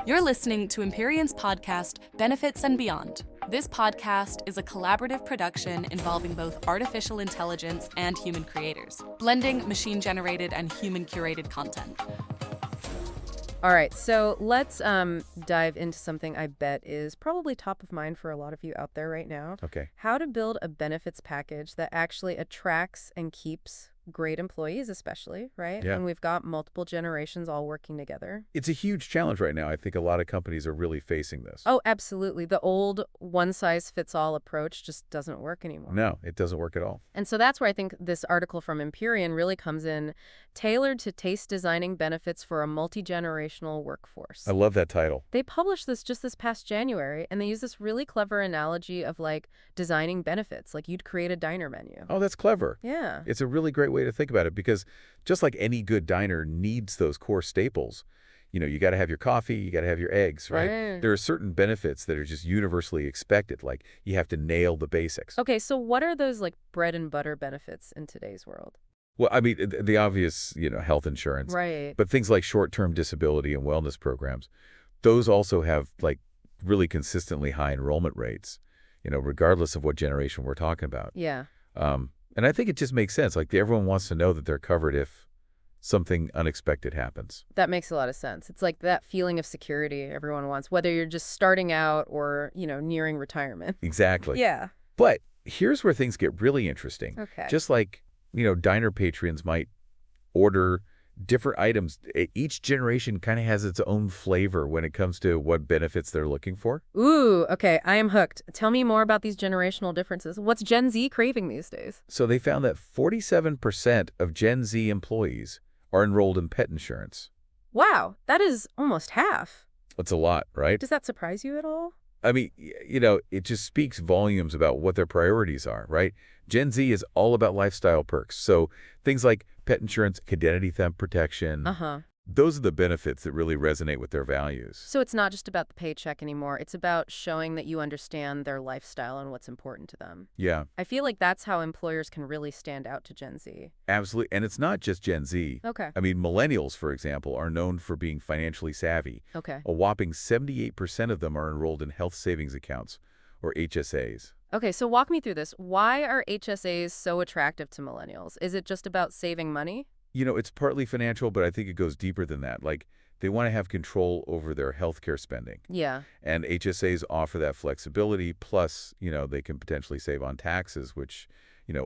You're listening to Empyrion's podcast, Benefits and Beyond. This podcast is a collaborative production involving both artificial intelligence and human creators, blending machine-generated and human-curated content. All right, so let's dive into something I bet is probably top of mind for a lot of you out there right now. Okay. How to build a benefits package that actually attracts and keeps great employees, especially, right? Yeah. And we've got multiple generations all working together. It's a huge challenge right now. I think a lot of companies are really facing this. Oh, absolutely. The old one-size-fits-all approach just doesn't work anymore. No, it doesn't work at all. And so that's where I think this article from Empyrean really comes in, tailored to taste designing benefits for a multi-generational workforce. I love that title. They published this just this past January, and they use this really clever analogy of like designing benefits, like you'd create a diner menu. Oh, that's clever. Yeah. It's a really great way to think about it because just like any good diner needs those core staples, you got to have your coffee, you got to have your eggs, right? There are certain benefits that are just universally expected, like you have to nail the basics. Okay, so what are those like bread and butter benefits in today's world? Well, I mean, the obvious, health insurance. Right. But things like short-term disability and wellness programs, those also have like really consistently high enrollment rates, regardless of what generation we're talking about. Yeah. And I think it just makes sense. Like everyone wants to know that they're covered if something unexpected happens. That makes a lot of sense. It's like that feeling of security everyone wants, whether you're just starting out or, nearing retirement. Exactly. Yeah. But here's where things get really interesting. Okay. Just like, diner patrons might order different items. Each generation kind of has its own flavor when it comes to what benefits they're looking for. Ooh, okay, I am hooked. Tell me more about these generational differences. What's Gen Z craving these days? So they found that 47% of Gen Z employees are enrolled in pet insurance. Wow, that is almost half. That's a lot, right? Does that surprise you at all? I mean, it just speaks volumes about what their priorities are, right? Gen Z is all about lifestyle perks. So things like pet insurance, identity theft protection, those are the benefits that really resonate with their values. So it's not just about the paycheck anymore. It's about showing that you understand their lifestyle and what's important to them. Yeah. I feel like that's how employers can really stand out to Gen Z. Absolutely. And it's not just Gen Z. Okay. I mean, millennials, for example, are known for being financially savvy. Okay. A whopping 78% of them are enrolled in health savings accounts, or HSAs. Okay, so walk me through this. Why are HSAs so attractive to millennials? Is it just about saving money? It's partly financial, but I think it goes deeper than that. Like, they want to have control over their healthcare spending. Yeah. And HSAs offer that flexibility, plus, they can potentially save on taxes, which,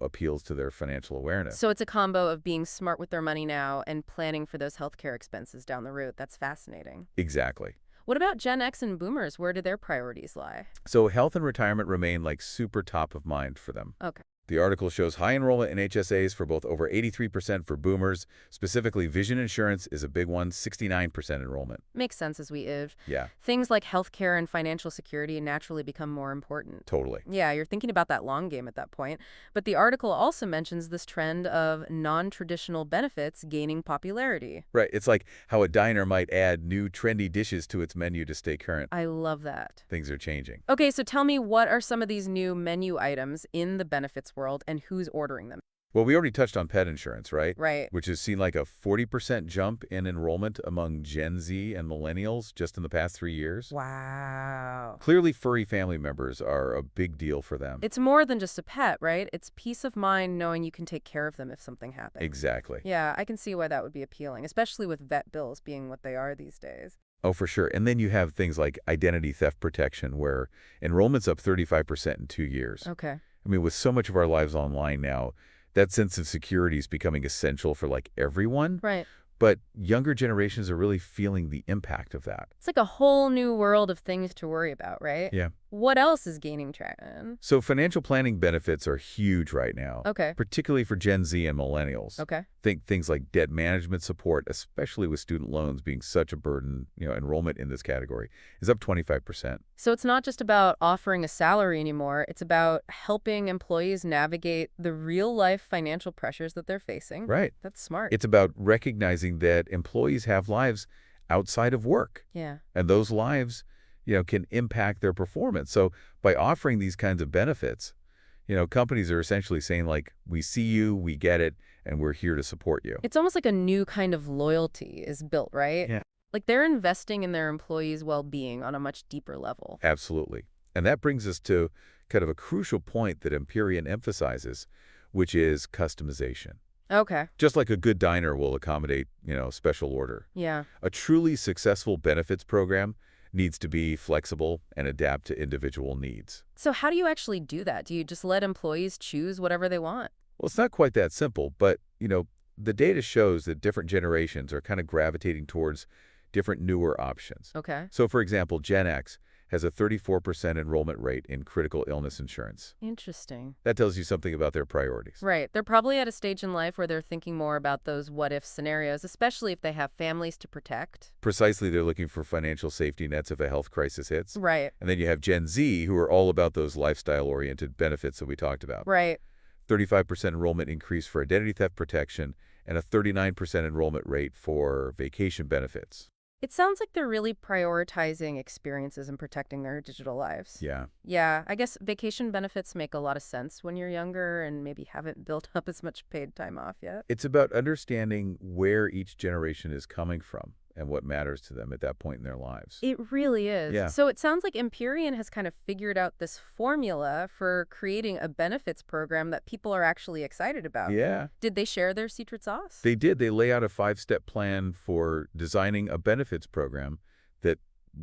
appeals to their financial awareness. So it's a combo of being smart with their money now and planning for those healthcare expenses down the road. That's fascinating. Exactly. What about Gen X and Boomers? Where do their priorities lie? So health and retirement remain like super top of mind for them. Okay. The article shows high enrollment in HSAs for both over 83% for boomers. Specifically, vision insurance is a big one, 69% enrollment. Makes sense as we age. Yeah. Things like healthcare and financial security naturally become more important. Totally. Yeah, you're thinking about that long game at that point. But the article also mentions this trend of non-traditional benefits gaining popularity. Right. It's like how a diner might add new trendy dishes to its menu to stay current. I love that. Things are changing. Okay, so tell me, what are some of these new menu items in the benefits world and who's ordering them? Well, we already touched on pet insurance, right? Right. Which has seen like a 40% jump in enrollment among Gen Z and millennials just in the past 3 years. Wow. Clearly, furry family members are a big deal for them. It's more than just a pet, right? It's peace of mind knowing you can take care of them if something happens. Exactly. Yeah, I can see why that would be appealing, especially with vet bills being what they are these days. Oh, for sure. And then you have things like identity theft protection, where enrollment's up 35% in 2 years. Okay. I mean, with so much of our lives online now, that sense of security is becoming essential for like everyone. Right. But younger generations are really feeling the impact of that. It's like a whole new world of things to worry about, right? Yeah. What else is gaining traction? So financial planning benefits are huge right now. Okay. Particularly for Gen Z and millennials. Okay. Think things like debt management support, especially with student loans being such a burden. Enrollment in this category is up 25%. So it's not just about offering a salary anymore. It's about helping employees navigate the real-life financial pressures that they're facing. Right. That's smart. It's about recognizing that employees have lives outside of work. Yeah. And those lives, can impact their performance. So by offering these kinds of benefits, companies are essentially saying, like, we see you, we get it, and we're here to support you. It's almost like a new kind of loyalty is built, right? Yeah. Like they're investing in their employees' well-being on a much deeper level. Absolutely. And that brings us to kind of a crucial point that Empyrean emphasizes, which is customization. Okay. Just like a good diner will accommodate, special order. Yeah. A truly successful benefits program needs to be flexible and adapt to individual needs. So how do you actually do that? Do you just let employees choose whatever they want? Well, it's not quite that simple, but, the data shows that different generations are kind of gravitating towards different newer options. Okay. So, for example, Gen X has a 34% enrollment rate in critical illness insurance. Interesting. That tells you something about their priorities. Right. They're probably at a stage in life where they're thinking more about those what-if scenarios, especially if they have families to protect. Precisely, they're looking for financial safety nets if a health crisis hits. Right. And then you have Gen Z, who are all about those lifestyle-oriented benefits that we talked about. Right. 35% enrollment increase for identity theft protection and a 39% enrollment rate for vacation benefits. It sounds like they're really prioritizing experiences and protecting their digital lives. Yeah. Yeah, I guess vacation benefits make a lot of sense when you're younger and maybe haven't built up as much paid time off yet. It's about understanding where each generation is coming from and what matters to them at that point in their lives. It really is. Yeah. So it sounds like Empyrean has kind of figured out this formula for creating a benefits program that people are actually excited about. Yeah. Did they share their secret sauce? They did. They lay out a 5-step plan for designing a benefits program that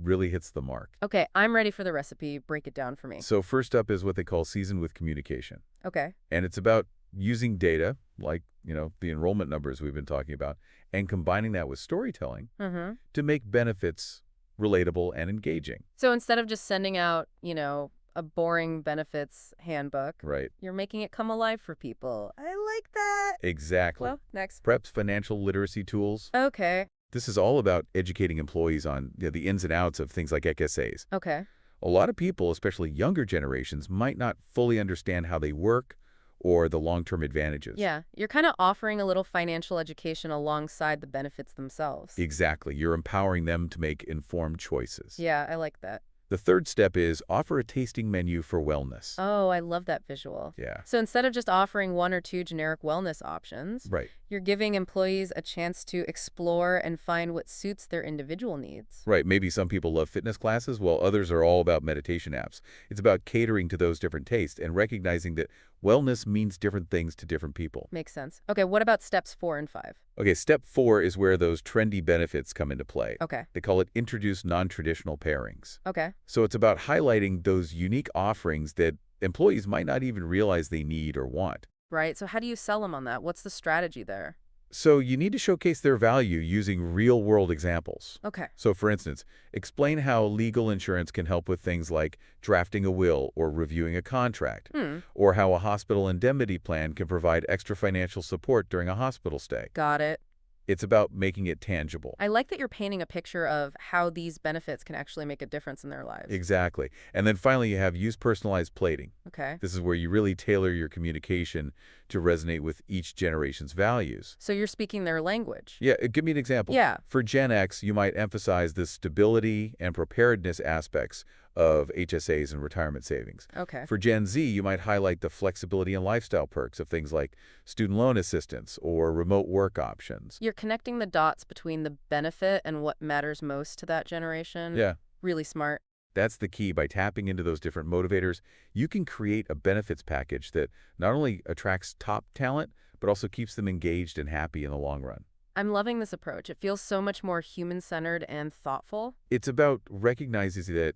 really hits the mark. Okay, I'm ready for the recipe. Break it down for me. So first up is what they call season with communication. Okay. And it's about using data, like, the enrollment numbers we've been talking about, and combining that with storytelling to make benefits relatable and engaging. So instead of just sending out, a boring benefits handbook, Right. you're making it come alive for people. I like that. Exactly. Well, next. Preps financial literacy tools. Okay. This is all about educating employees on the ins and outs of things like HSAs. Okay. A lot of people, especially younger generations, might not fully understand how they work or the long-term advantages. Yeah, you're kind of offering a little financial education alongside the benefits themselves. Exactly. You're empowering them to make informed choices. Yeah, I like that. The third step is offer a tasting menu for wellness. Oh, I love that visual. Yeah. So instead of just offering 1 or 2 generic wellness options, Right. you're giving employees a chance to explore and find what suits their individual needs. Right. Maybe some people love fitness classes, while others are all about meditation apps. It's about catering to those different tastes and recognizing that wellness means different things to different people. Makes sense. Okay, what about steps 4 and 5? Okay, step 4 is where those trendy benefits come into play. Okay. They call it introduce non-traditional pairings. Okay. So it's about highlighting those unique offerings that employees might not even realize they need or want. Right. So how do you sell them on that? What's the strategy there? So you need to showcase their value using real-world examples. Okay. So, for instance, explain how legal insurance can help with things like drafting a will or reviewing a contract, or how a hospital indemnity plan can provide extra financial support during a hospital stay. Got it. It's about making it tangible. I like that you're painting a picture of how these benefits can actually make a difference in their lives. Exactly. And then finally, you have use personalized plating. Okay. This is where you really tailor your communication to resonate with each generation's values. So you're speaking their language. Yeah, give me an example. Yeah. For Gen X, you might emphasize the stability and preparedness aspects of HSAs and retirement savings. Okay. For Gen Z, you might highlight the flexibility and lifestyle perks of things like student loan assistance or remote work options. You're connecting the dots between the benefit and what matters most to that generation. Yeah. Really smart. That's the key. By tapping into those different motivators, you can create a benefits package that not only attracts top talent, but also keeps them engaged and happy in the long run. I'm loving this approach. It feels so much more human-centered and thoughtful. It's about recognizing that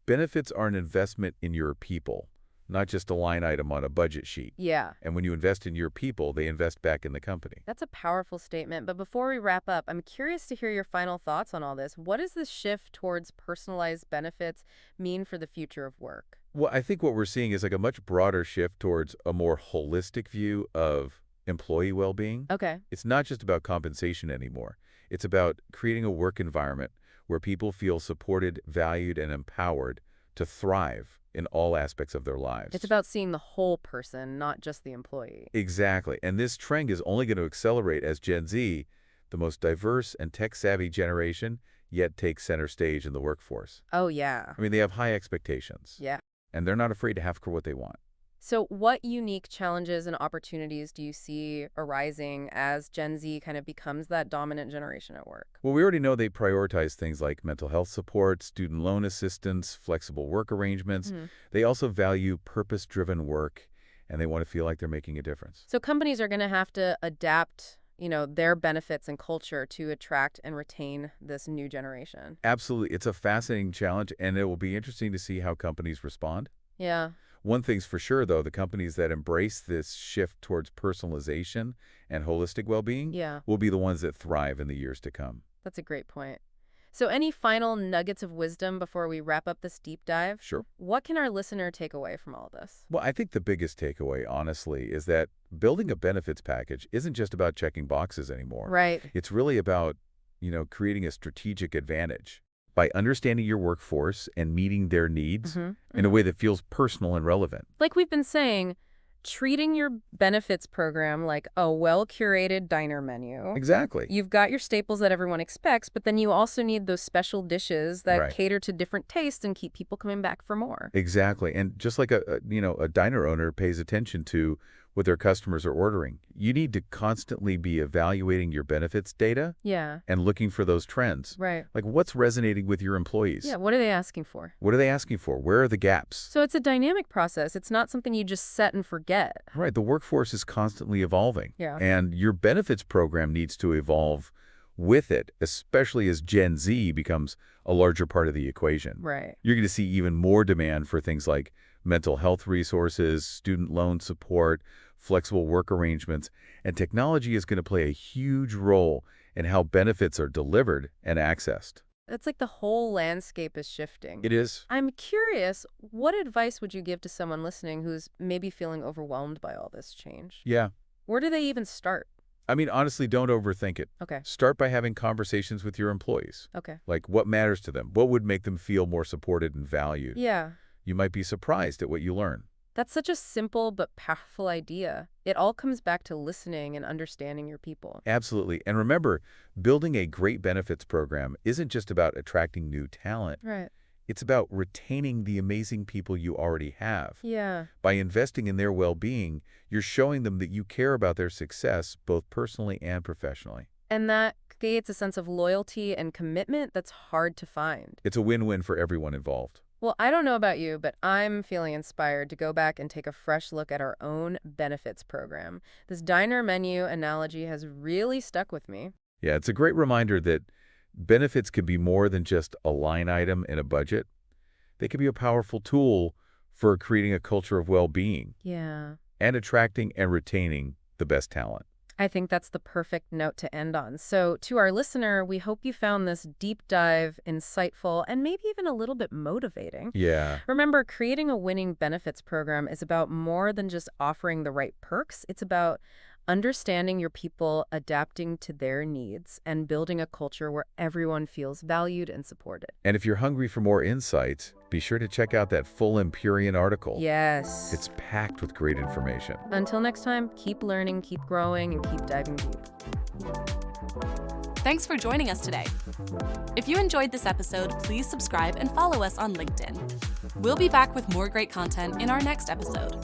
benefits are an investment in your people, not just a line item on a budget sheet. Yeah. And when you invest in your people, they invest back in the company. That's a powerful statement. But before we wrap up, I'm curious to hear your final thoughts on all this. What does this shift towards personalized benefits mean for the future of work? Well, I think what we're seeing is like a much broader shift towards a more holistic view of employee well-being. Okay. It's not just about compensation anymore. It's about creating a work environment where people feel supported, valued, and empowered to thrive in all aspects of their lives. It's about seeing the whole person, not just the employee. Exactly. And this trend is only going to accelerate as Gen Z, the most diverse and tech-savvy generation, yet takes center stage in the workforce. Oh, yeah. I mean, they have high expectations. Yeah. And they're not afraid to ask for what they want. So what unique challenges and opportunities do you see arising as Gen Z kind of becomes that dominant generation at work? Well, we already know they prioritize things like mental health support, student loan assistance, flexible work arrangements. Mhm. They also value purpose-driven work, and they want to feel like they're making a difference. So companies are going to have to adapt, their benefits and culture to attract and retain this new generation. Absolutely. It's a fascinating challenge, and it will be interesting to see how companies respond. Yeah. One thing's for sure, though, the companies that embrace this shift towards personalization and holistic well-being Yeah. will be the ones that thrive in the years to come. That's a great point. So any final nuggets of wisdom before we wrap up this deep dive? Sure. What can our listener take away from all this? Well, I think the biggest takeaway, honestly, is that building a benefits package isn't just about checking boxes anymore. Right. It's really about, creating a strategic advantage by understanding your workforce and meeting their needs in a way that feels personal and relevant. Like we've been saying, treating your benefits program like a well-curated diner menu. Exactly. You've got your staples that everyone expects, but then you also need those special dishes that Right. cater to different tastes and keep people coming back for more. Exactly. And just like a diner owner pays attention to what their customers are ordering, you need to constantly be evaluating your benefits data Yeah, and looking for those trends. right. Like what's resonating with your employees? Yeah, what are they asking for? What are they asking for? Where are the gaps? So it's a dynamic process. It's not something you just set and forget. Right. The workforce is constantly evolving. Yeah. And your benefits program needs to evolve with it, especially as Gen Z becomes a larger part of the equation. Right. You're going to see even more demand for things like mental health resources, student loan support, flexible work arrangements, and technology is going to play a huge role in how benefits are delivered and accessed. It's like the whole landscape is shifting. It is. I'm curious, what advice would you give to someone listening who's maybe feeling overwhelmed by all this change? Yeah. Where do they even start? I mean, honestly, don't overthink it. Okay. Start by having conversations with your employees. Okay. Like, what matters to them? What would make them feel more supported and valued? Yeah. You might be surprised at what you learn. That's such a simple but powerful idea. It all comes back to listening and understanding your people. Absolutely. And remember, building a great benefits program isn't just about attracting new talent. Right. It's about retaining the amazing people you already have. Yeah. By investing in their well-being, you're showing them that you care about their success, both personally and professionally. And that creates a sense of loyalty and commitment that's hard to find. It's a win-win for everyone involved. Well, I don't know about you, but I'm feeling inspired to go back and take a fresh look at our own benefits program. This diner menu analogy has really stuck with me. Yeah, it's a great reminder that benefits can be more than just a line item in a budget. They can be a powerful tool for creating a culture of well-being Yeah. and attracting and retaining the best talent. I think that's the perfect note to end on. So to our listener, we hope you found this deep dive insightful and maybe even a little bit motivating. Yeah. Remember, creating a winning benefits program is about more than just offering the right perks. It's about understanding your people, adapting to their needs, and building a culture where everyone feels valued and supported. And if you're hungry for more insights, be sure to check out that full Empyrean article. Yes. It's packed with great information. Until next time, keep learning, keep growing, and keep diving deep. Thanks for joining us today. If you enjoyed this episode, please subscribe and follow us on LinkedIn. We'll be back with more great content in our next episode.